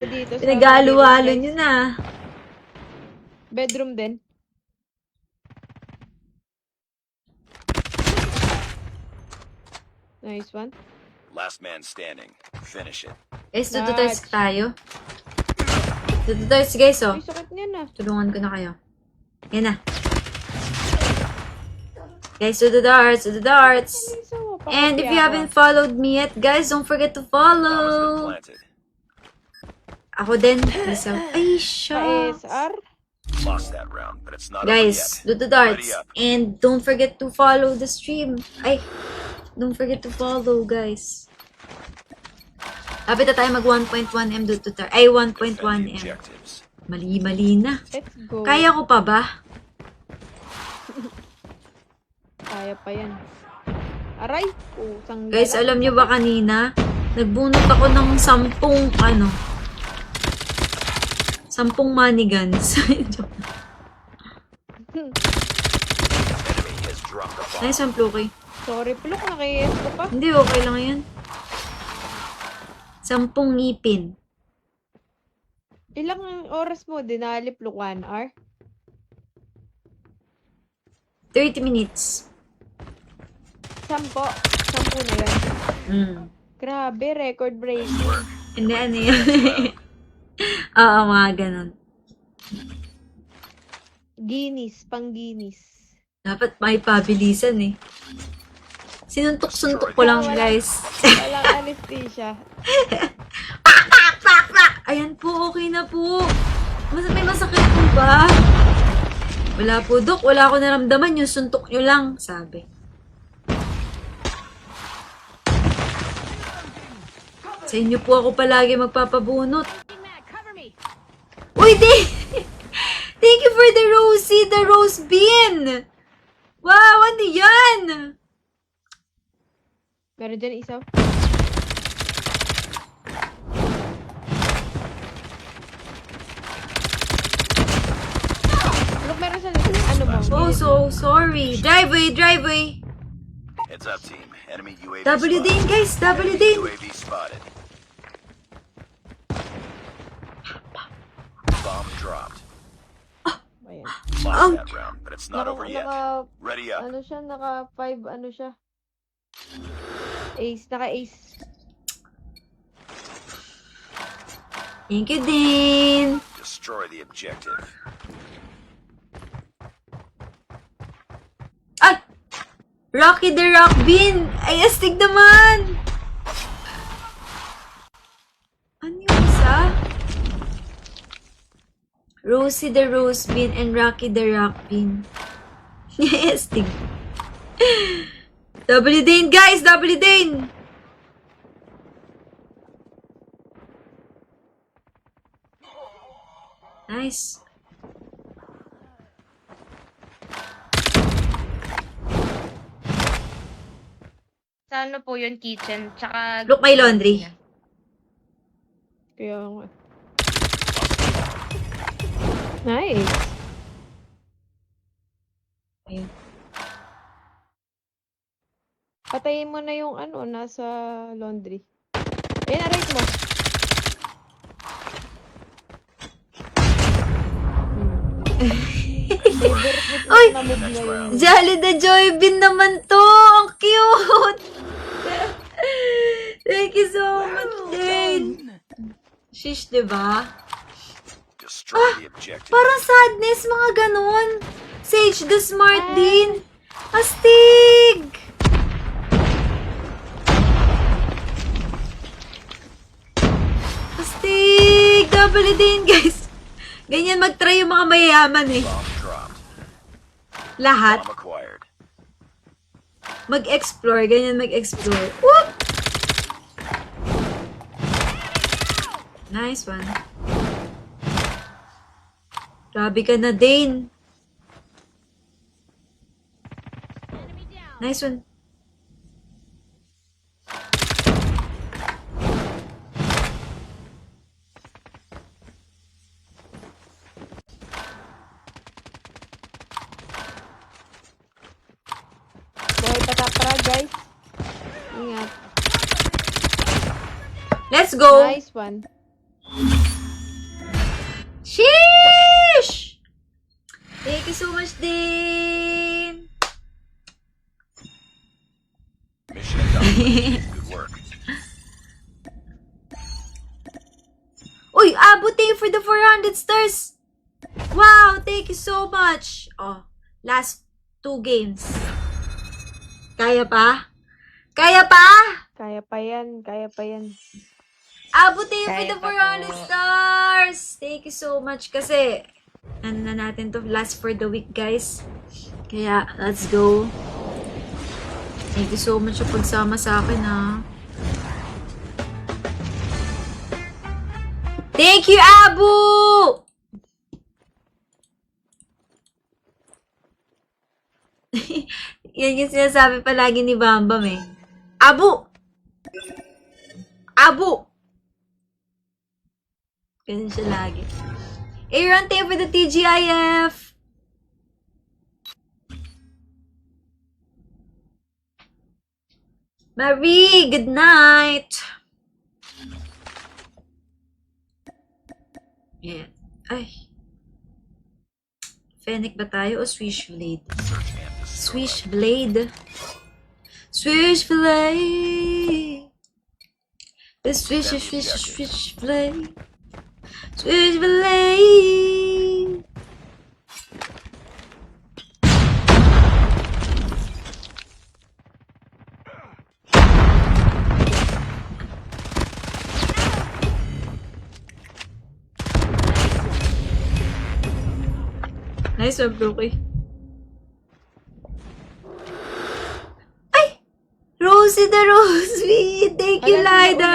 Dito sa Pinag-halo-halo nyo na. bedroom din. Nice one. Last man standing. Finish it. Guys, tututors tayo. Tututors, guys, oh. Ay, sakit niya na. Tulungan ko na kayo. Yan na. Guys, to the darts, to the darts. And if you haven't followed me yet, guys, don't forget to Bomb has been follow. planted. Ako din. Lisa. Ay, siya. SR? Lost that round, but it's not over Guys, yet. do the darts. Ready up. And don't forget to follow the stream. Ay, don't forget to follow, guys. Lapit na tayo mag 1.1M do to ay 1.1M. Defend the objectives. Mali-mali na. Let's go. Kaya ko pa ba? Kaya pa yan. Aray! Pusang Guys, gala. alam nyo ba kanina? Nagbunot ako ng 10 money guns. Enemy has dropped the bomb. Nice one, Pluki. Sorry, Pluk. Naki-yes ko pa. Hindi, okay lang yan. 10 ngipin. Ilang oras mo dinali, Pluk? 1 hour? 30 minutes. 10. 10 na yan. Grabe, record breaking. Hindi, ano yan? Oo, mga ganun. Guinness, pang Guinness. Dapat may pabilisan eh. Sinuntok-suntok ko lang, guys. Walang anesthesia. Ayan po, okay na po. May masakit po ba? Wala po, Dok. Wala ako naramdaman. Yung suntok nyo lang, sabi. Sa inyo po ako palagi magpapabunot. Uy, di! Thank you for the Rosie, the rose bean! Wow, ano yan? Meron dyan isa. Look, meron sa ano mo? Oh, so sorry. Driveway, driveway. Heads up, team. Enemy UAV W spotted. din, guys. W Enemy din. UAV spotted. Bomb dropped. Ayan. Lost that round, but it's not over yet. Naka, Ready up. ano siya, naka 5, ano siya. Ace, naka ace. Thank you din. Destroy the objective. Ay! Rocky the Rock Bean! Ay, astig naman! Ano yung isa? Rosie the Rose Bean and Rocky the Rock Bean. Astig. W Dane, guys! W Dane! Nice. Sa ano po yun, kitchen, tsaka... Look, my laundry. Kaya nga. Nice. Ayun. Patayin mo na yung ano, nasa laundry. Ayan, right mo. Favorite mo Uy! na move na yun. Jolly the Joy Bean naman to! Ang cute! Thank you so much, Dane! Shish, diba? Destroy the objective. Parang sadness, mga ganun. Sage the Smart din. Astig! Astig! Double din, guys. Ganyan mag-try yung mga mayayaman eh. Bomb dropped. Lahat. Bomb acquired. Mag-explore. Ganyan mag-explore. Whoop! Nice one. Grabe ka na, Dane. Nice one. Buhay patapra, guys. Ingat. Let's go! Nice one. you so much, Dane! Mission accomplished. Good work. Uy, Abo, thank you for the 400 stars! Wow, thank you so much! Oh, last 2 games. Kaya pa? Kaya pa? Kaya pa yan, kaya pa yan. Abo, thank you for Kaya the pa 400 po. stars! Thank you so much kasi ano na natin to, last for the week, guys. Kaya, let's go. Thank you so much sa pagsama sa akin, ha. Thank you, Abu! Yan yung sinasabi palagi ni Bambam eh. Abu! Abu! Ganun siya lagi. Aaron, thank you for the TGIF! Marie, good night! Yeah. Ay. Fennec ba tayo o Switchblade? Search and destroy. Switchblade. Switchblade. The switchblade. Switchblade. Nice one, Brookie. Ay! Rosie the Rosebud! Thank you, Ala, sila Lida!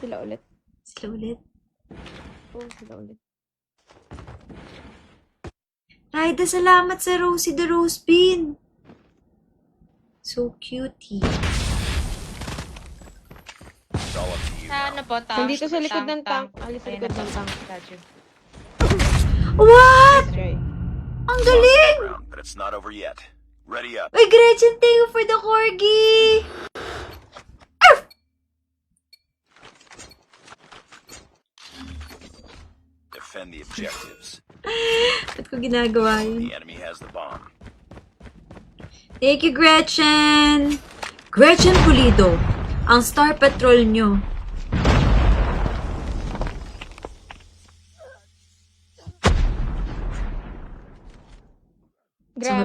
Sila ulit. Sila ulit. Oo, sila ulit. Lida, salamat sa Rosie the Rosebud. So cutie. It's all up to you Sa ano now. po, tank? Nandito sa likod ng tank. Alis sa Ayun likod na ng po. tank. Statue. What? Let's try. Ang galing! Round, but it's not over yet. Ready up. Uy, Gretchen, thank you for the corgi! Defend the objectives. Ba't ko ginagawa yun? The enemy has the bomb. Thank you, Gretchen! Gretchen Pulido, ang Star Patrol nyo.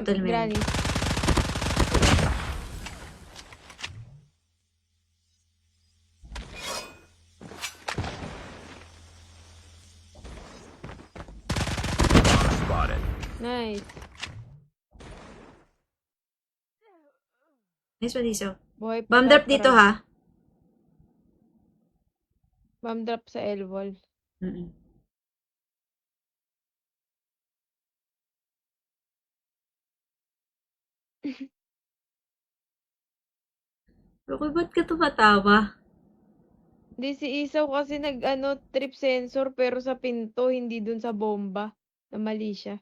hotel mo yun? Granny. Spotted. Nice. Nice one, Iso. Buhay pa Bomb tayo drop dito, parang- ha? Bomb drop sa L-wall. Mm-mm. Rocky, ba't ka tumatawa? Hindi si Isaw kasi trip sensor pero sa pinto, hindi dun sa bomba. Na mali siya.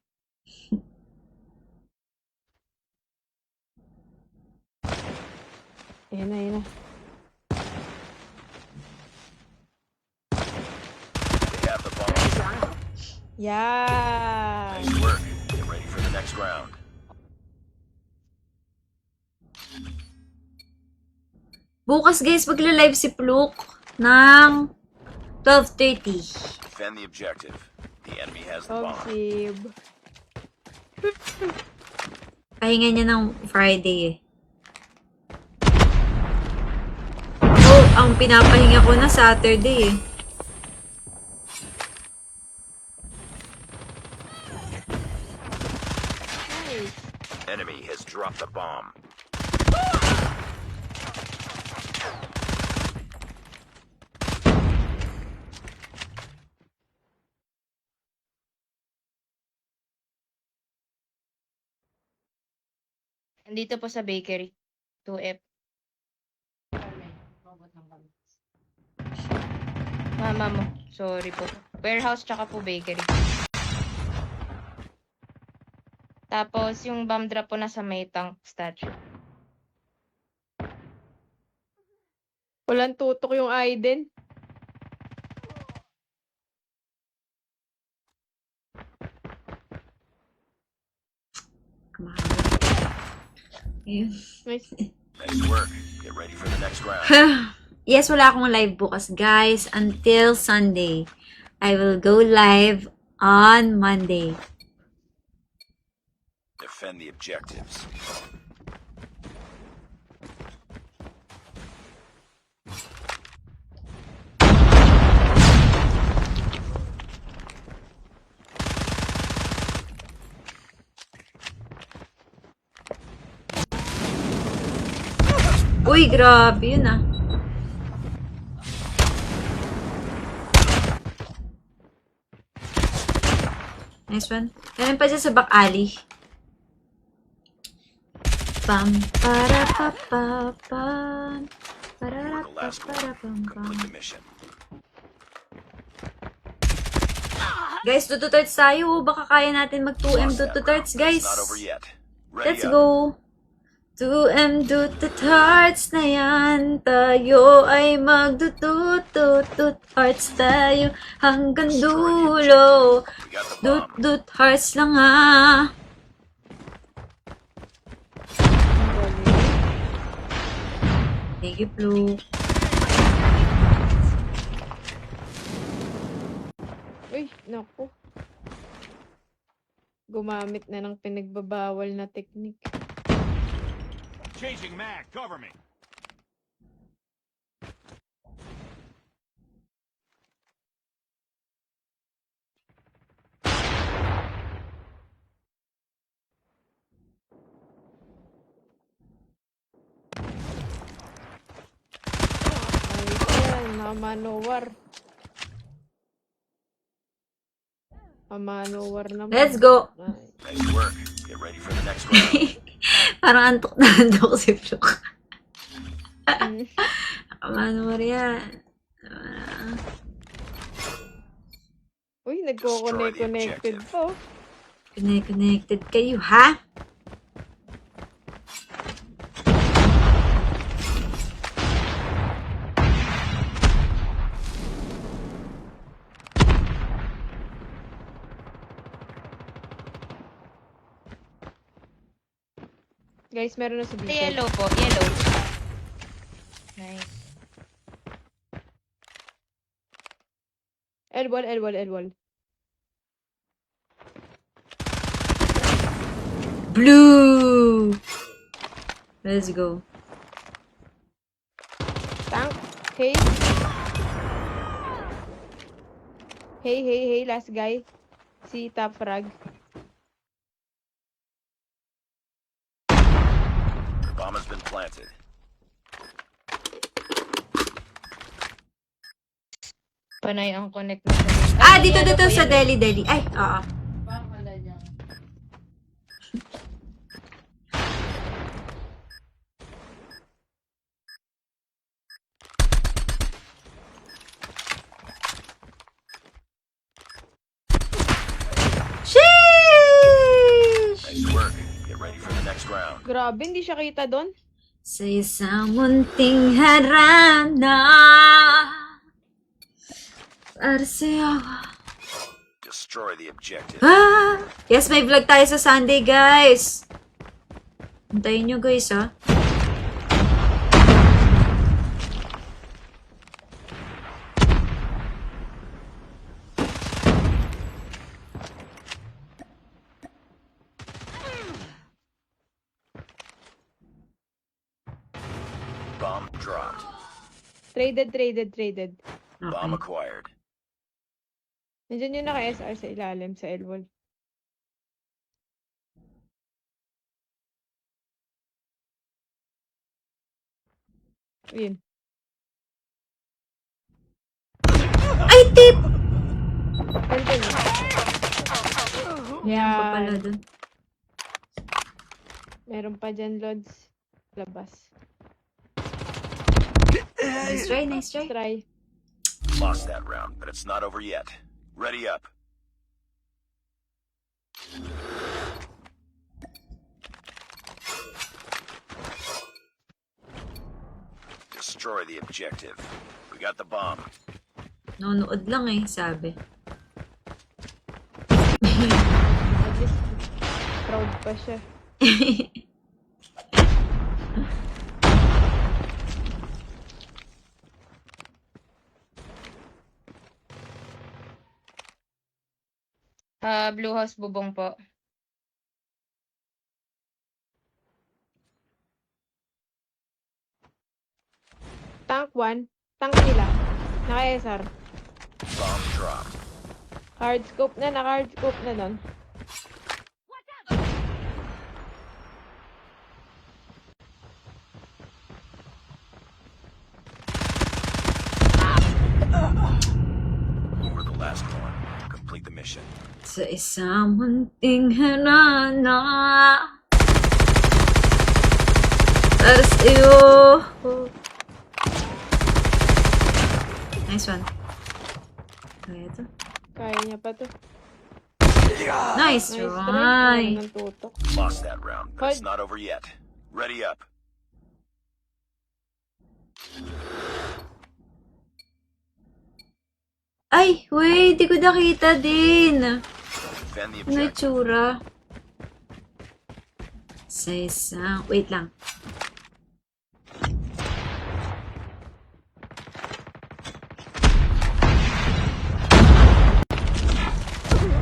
Ayan na, ayan na. They have the bomb. Yeah! Nice work. Get ready for the next round. Bukas, guys, magla-live si Fluke ng 12:30. Defend the objective. The enemy has the bomb. Obsib. Pahinga niya ng Friday eh. Oh, ang pinapahinga ko na Saturday eh. Nice. Enemy has dropped the bomb. Andito po sa bakery. 2F. Mama mo. Sorry po. Warehouse tsaka po bakery. Tapos yung bomb drop po nasa may tank statue. Walang tutok yung Aiden. Mahaba. Ayun. Nice. Nice work. Get ready for the next round. Yes, wala akong live bukas, guys. Until Sunday. I will go live on Monday. Defend the objectives. Uy, grabe yun ah. Nice one. Meron pa dyan sa back alley. Pam, para, pa, pa, pam. Para, You were the pa, last para, one. pam, pam. Complete the mission. Guys, tututarts tayo. Baka kaya natin mag 2M Lost that tututarts, round, but guys. It's not over yet. Ready Let's up. go. 2M tututarts na yan. Tayo ay magdutututut hearts tayo hanggang dulo. We got the bomb. Dut hearts lang ha. Thank you, Blue. Uy, naku. Gumamit na ng pinagbabawal na technique. Changing mag, cover me. Ayos yan, mamanowar. Mamanowar naman. Let's go. Ay, Nice work. Get ready for the next round. Parang antok na antok si Fluk. mm. Kamano mo yan. Uy, nagko-connected po. Connected kayo, ha? Guys, meron na sa Sa dito. yellow po, yellow. Nice. L1. Blue! Let's go. Tank. Hey. Hey, last guy. Si Top Frag. Bomb has been planted. Panay ang connect na sa Dito yellow po, sa yellow. Deli. Ay, oo. Sheesh! Nice work. Get ready for the next round. Grabe, hindi siya kita doon. Sa isang munting harana para sa'yo. Destroy the objective. Yes, may vlog tayo sa Sunday, guys. Hintayin nyo, guys, ha. Bomb dropped. Traded. Bomb acquired. Nandiyan yung naka-SR sa ilalim, sa L-wall. Yun. Ay, tip! L-wall. Yan pa pala Yan. dun. Meron pa dyan, Lods. Labas. Nice try. Let's try. Lost that round, but it's not over yet. Ready up. Destroy the objective. We got the bomb. Nonood lang eh, sabi. At least, proud pa siya. Blue House bubong po. Tank 1. Tank nila. Naka-SR. Bomb dropped. Hard scope na. Naka-hard scope na nun. You were the last one. Complete the mission. Sa isang munting harana. Para sa'yo. Nice one. Kaya to. Kaya niya pa to. Nice Nice try. try. Ng tutok. Lost that round, but it's Hold. not over yet. Ready up. Ay, wait. Di ko nakita din. Defend the Ano objective. itsura? Sa isang... Wait lang.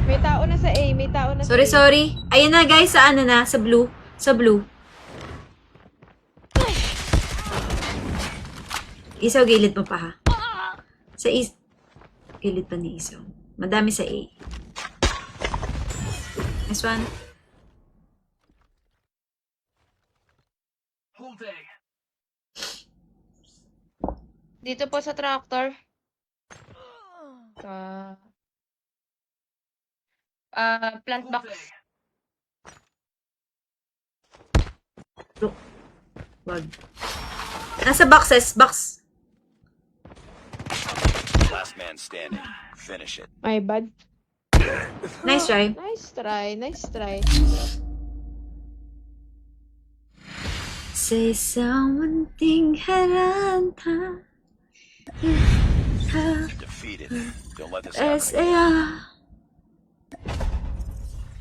May tao na sa A. May tao na Sorry, sa A. sorry. Ayan na guys, sa ano na? Sa blue. Sa blue. Isaw, gilid mo pa ha. Sa gilid pa ni Isaw. Madami sa A. Nice one. Dito po sa tractor. Plant box. Look. Wag. Nasa boxes. Box. Last man standing. Finish it. My bad. Nice try. Nice try. Nice try. Sa isang munting haranta. Defeated. Don't let this happen again. S.A.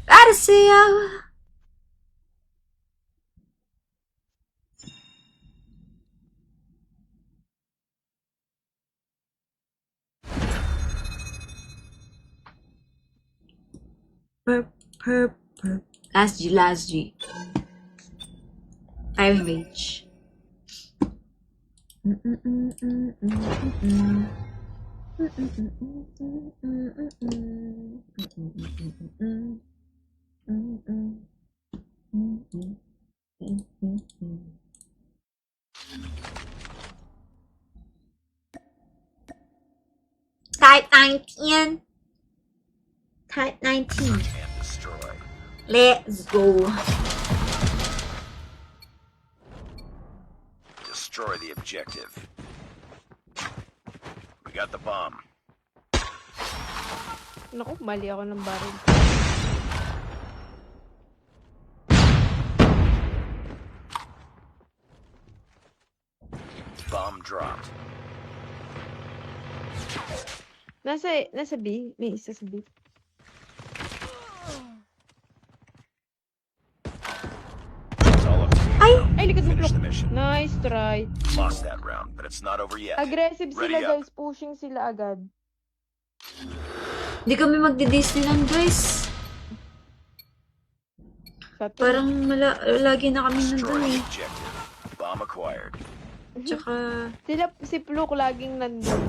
Para sa'yo. Perp. Last G. Firing range. Type 19. Type 19. And destroy. Let's go. Destroy the objective. We got the bomb. Naku, mali ako ng baril. Bomb dropped. Nasa B. May isa sa B. It's all up to you Ay! now. Ay, likod mo, Finish Plok. the mission. Nice try. Lost that round, but it's not over yet. Aggressive sila, Ready up. guys. Pushing sila agad. Hindi kami magdi-Disneyland, guys. Sa to. Parang lagi na kami Destroy nandun the eh. objective. Bomb acquired. Tsaka, Si Pluk laging nandun.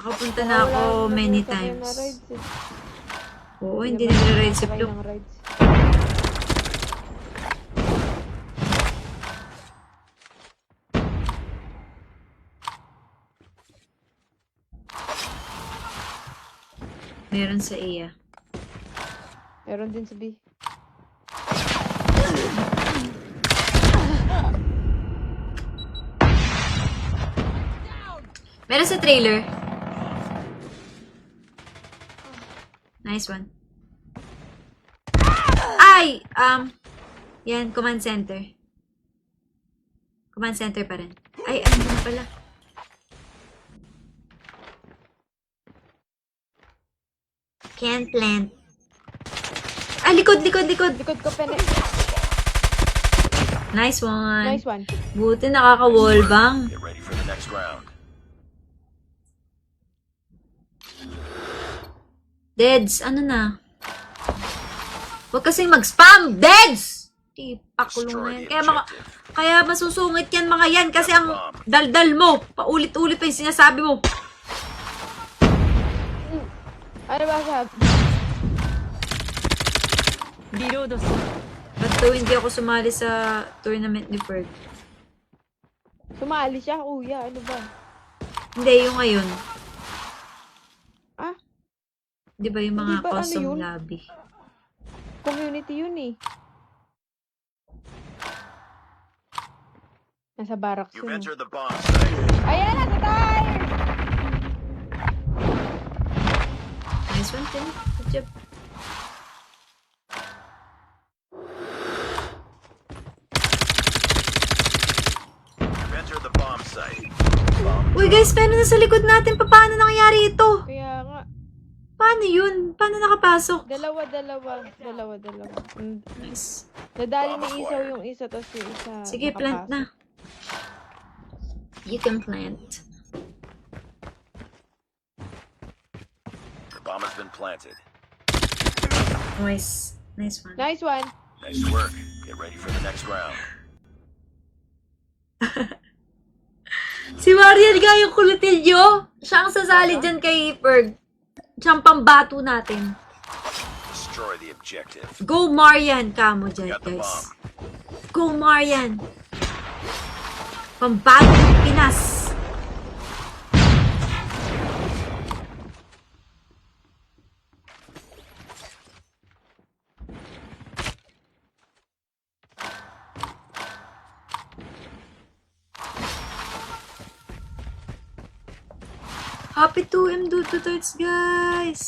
nakapunta na ako Wala many naman sakay na times. rides eh. Oo, hindi nagra-ride si Sakay Pluk. ng rides. Meron sa Iya. Meron din sa B. Meron sa trailer. Nice one. Ay! Yan, command center. Command center pa rin. Ay, ano na pala? Can't plant. Ah, likod! Likod ko, pene. Nice one. Nice one. Buti nakaka-wallbang. Get ready for the next round. Deads, ano na? Huwag kasing mag-spam! Deads! Ipakulong na yan. Destroy the objective. Kaya masusungit yan mga yan kasi ang daldal mo. Paulit-ulit pa yung sinasabi mo. Ano ba sabi? Ba't daw hindi ako sumali sa tournament ni Ferg? Sumali siya, kuya. Ano ba? Hindi, yung ngayon. Ah? Di ba yung mga Hindi ba ano custom yun? lobby? Community yun eh. Nasa barracks You've yun. entered the bomb site. Ayan! Nasa tire! Nice one, Tim. Good job. You've entered the bomb site. Bomb Uy guys, paano na sa likod natin? Paano nangyari ito? Kaya nga. Paano yun? Paano nakapasok? Dalawa. Nice. Nadali ni Isaw yung isa, tapos yung isa. Sige, plant na. You can plant. The bomb has been planted. Nice. Nice one. Nice one. Nice work. Get ready for the next round. Si Marian nga yung kulitin nyo. Siya ang sasali dyan kay Ferg. Siya ang pambato natin. Destroy the objective. Go Marian! Kamo dyan, Got the guys. bomb. Go Marian! Pambato ng Pinas. Happy 2M do tutorials, guys!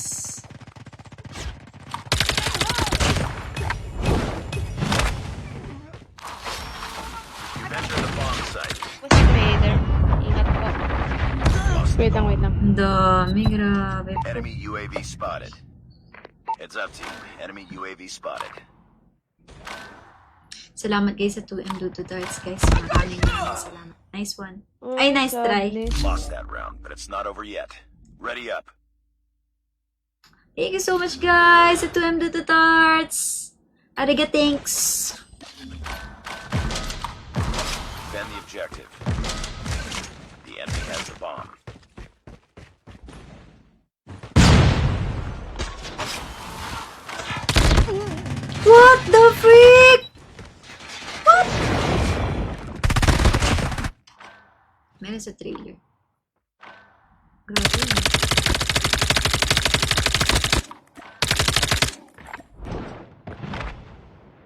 You've entered the bomb site. Po si Trader. Ingat po. Lost the Wait lang. Ang dami, grabe po. enemy UAV spotted. Heads up, team. Enemy UAV spotted. Salamat guys sa 2M do tutorials, guys. Maraming salamat. Nice one. Oh, Ay, nice try. sadness. Lost that round, but it's not over yet. Ready up. Thank you so much, guys, sa 2M do tutorials. Ariga, thanks. Defend the objective. The enemy has the bomb. What the freak? What? Meron sa trailer. Grabe yun.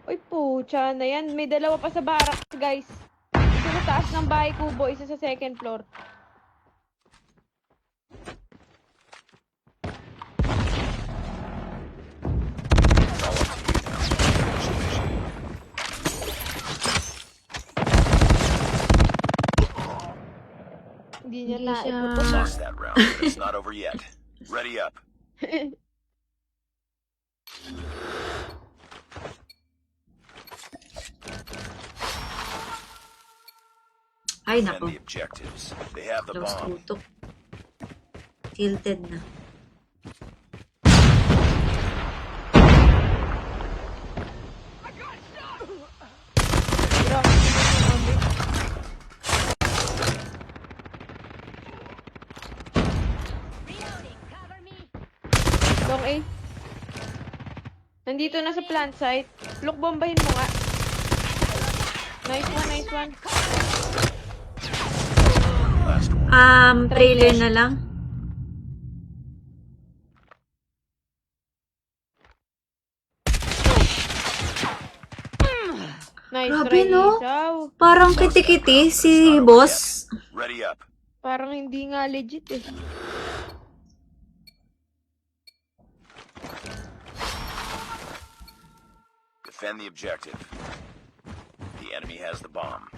Uy, pucha na yan. May dalawa pa sa barracks, guys. Isa sa taas ng bahay kubo, isa sa second floor. It's all up to you now. Finish the mission. Hindi niya Hindi na siya. iputok. Lost that round, but it's not over yet. Ready up. Ay, Defend nako. the objectives. They have the Close bomb. tutok. Tilted na. Long A. Nandito na sa plant site. Look, bombahin mo nga. Nice one. Last one. Trailer na lang. Nice Grabe, try, no? Isaw. Parang kiti-kiti si boss. Ready up. Parang hindi nga legit eh. Defend the objective. The enemy has the bomb.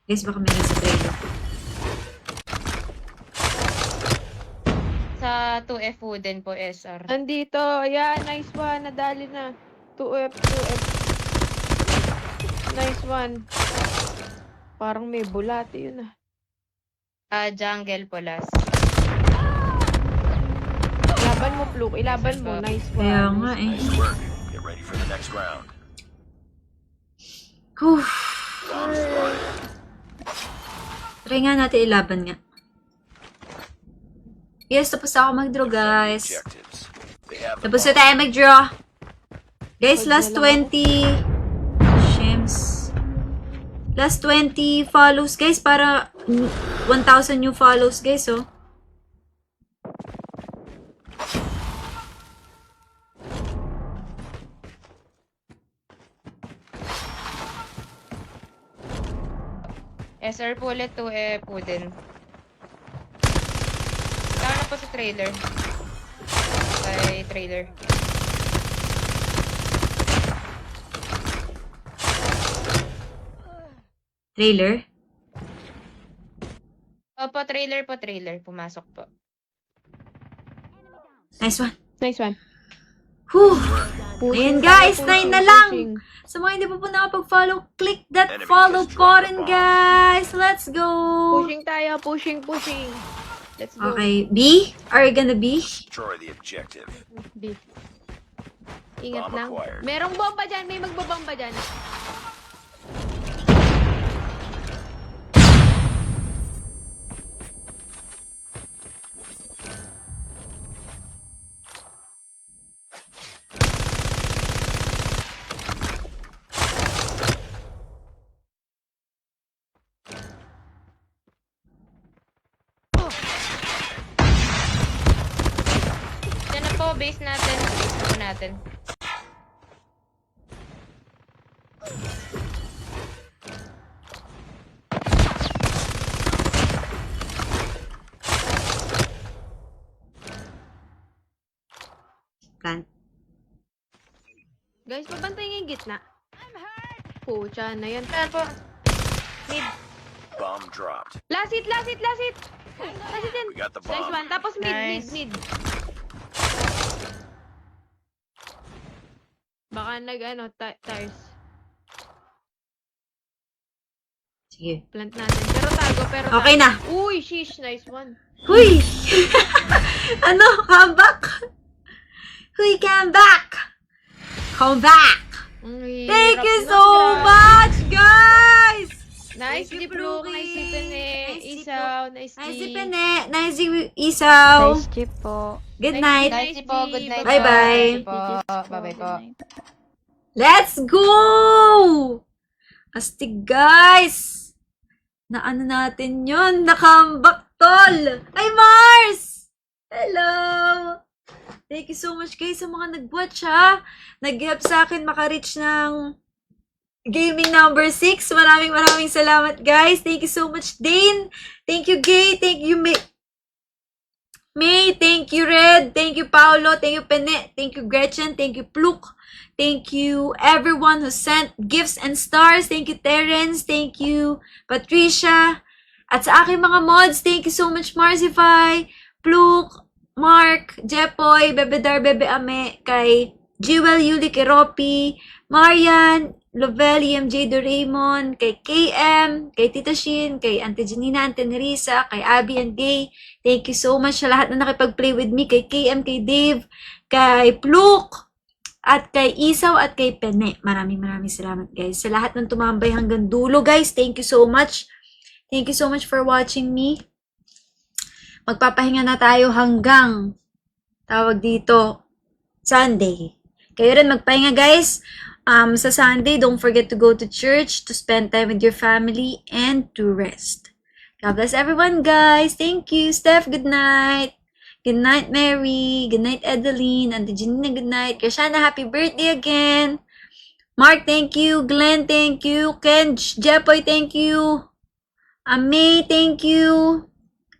Guys, baka meron sa trailer. Sa Nasa 2F wooden po, SR. Andito. Yeah, nice one. Nadali na. 2F, 2F. Nice one. Parang may bulate yun ah. Jungle po last. Ilaban mo, Fluke. Ilaban mo. Nice one. Kaya nga eh. Nice work. Get ready for the next round. Whew. Bomb spotted. Try nga natin ilaban nga. Yes, tapos ako mag-draw, guys. Objectives. They have the Tapos na bomb. tayo mag-draw. Guys, Pag last dalawa. 20... Shems. Last 20 follows, guys. Para 1,000 new follows, guys, oh. SR po ulit 2F wooden. Tama na po sa trailer. Kay trailer. Trailer. Opo, trailer po, trailer. Pumasok po. Nice one. Nice one. Whew. Pushing Ayan, guys, tayo, 9 na lang. pushing. Sa mga hindi pa po nakapag-follow, click that Enemy follow just dropped button, the bomb. guys. Let's go. Pushing tayo. Pushing, pushing. Let's go. Okay, B? Are you gonna B? Destroy the objective. B. Ingat Bomb lang. acquired. Merong bomba dyan. May magbabomba dyan. Yan na po, base natin. Base na po natin. Plant. Guys, pabantay nga yung gitna. Pucha na yan. Yan po. Mid. Bomb dropped. Last hit, last hit, last hit. Last hit yan. We got the Nice bomb. one. Tapos mid, Nice. mid, mid. Baka tires. Sige. Plant natin. Pero tago, pero Okay tago. na. Uy, sheesh. Nice one. Huy! Ano? Come back? Huy, come back! Come back! Ang Thank hirap you na, so grabe. much, guys! Nice Thank you, Fluke. Fluke. Nice Pene. Nice si Isaw. Nice Nice G. si Pene. Nice si Isaw. Nice chip po. Good Nice night. night. Nice po, good night Bye-bye. po. Bye-bye po. Let's go! Astig, guys! Na ano natin yun? Nakambak, tol! Ay, Mars! Hello! Thank you so much, guys, sa mga nag-watch, ha? Nag-help sa akin maka-reach ng gaming number 6. Maraming salamat, guys. Thank you so much, Dane. Thank you, Gay. Thank you, May. Thank you, Red. Thank you, Paolo. Thank you, Pene. Thank you, Gretchen. Thank you, Pluk. Thank you, everyone who sent gifts and stars. Thank you, Terence. Thank you, Patricia. At sa aking mga mods, thank you so much, Marsify, Pluk, Mark, Jepoy, Bebedar, Bebe Ame, kay Jewel, Yuli, Keropi, Marian, Lovely, MJ Doraemon, kay KM, kay Tita Shin, kay Auntie Janina, Auntie Nerissa, kay Abby and Gay. Thank you so much sa lahat na nakipag-play with me, kay KM, kay Dave, kay Pluk, at kay Isaw, at kay Pene. Maraming salamat, guys. Sa lahat ng tumambay hanggang dulo, guys, thank you so much. Thank you so much for watching me. Magpapahinga na tayo hanggang tawag dito, Sunday. Kayo rin magpahinga, guys. Sa Sunday, don't forget to go to church, to spend time with your family, and to rest. God bless everyone, guys. Thank you. Steph, good night. Good night, Mary. Good night, Edeline. Auntie Janina, good night. Krishana, happy birthday again. Mark, thank you. Glenn, thank you. Kenj, Jepoy, thank you. May, thank you.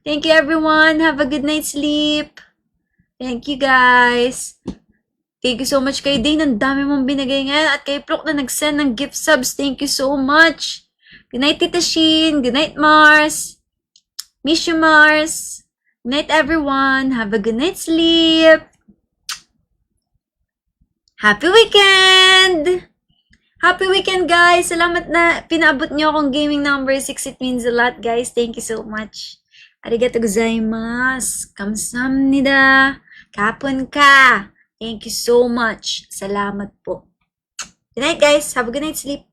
Thank you, everyone. Have a good night's sleep. Thank you, guys. Thank you so much kay Dane. Ang dami mong binigay ngayon. At kay Pluk na nag-send ng gift subs. Thank you so much. Good night, Tita Shin. Good night, Mars. Miss you, Mars. Good night, everyone. Have a good night's sleep. Happy weekend! Happy weekend, guys! Salamat na pinaabot niyo akong gaming number 6. It means a lot, guys. Thank you so much. Arigatou gozaimasu. Kamsahamnida. Kapon ka. Thank you so much. Salamat po. Good night, guys. Have a good night's sleep.